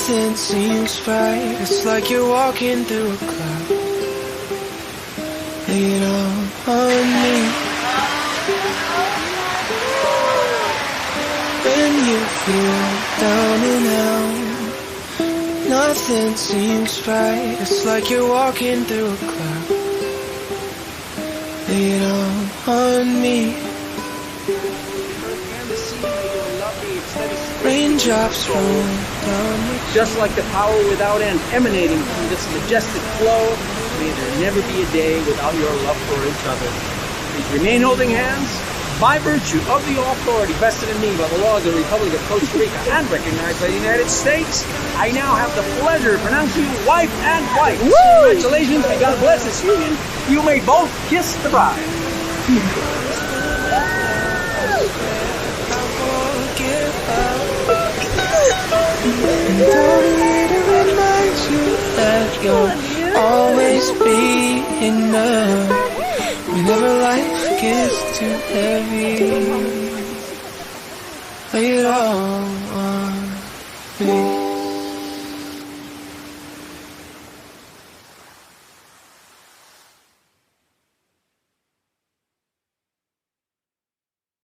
Nothing seems right, it's like you're walking through a cloud. Lay it all on me. When you feel down and out, nothing seems right, it's like you're walking through a cloud. Lay it all on me. Raindrops roll down. Just like the power without end emanating from this majestic flow, may there never be a day without your love for each other. Please remain holding hands. By virtue of the authority vested in me by the laws of the Republic of Costa Rica and recognized by the United States, I now have the pleasure of pronouncing you wife and wife. Woo! Congratulations, and God bless this union. You may both kiss the bride. Don't need to remind you that you'll always be enough. Whenever life gets too heavy, lay it all on me.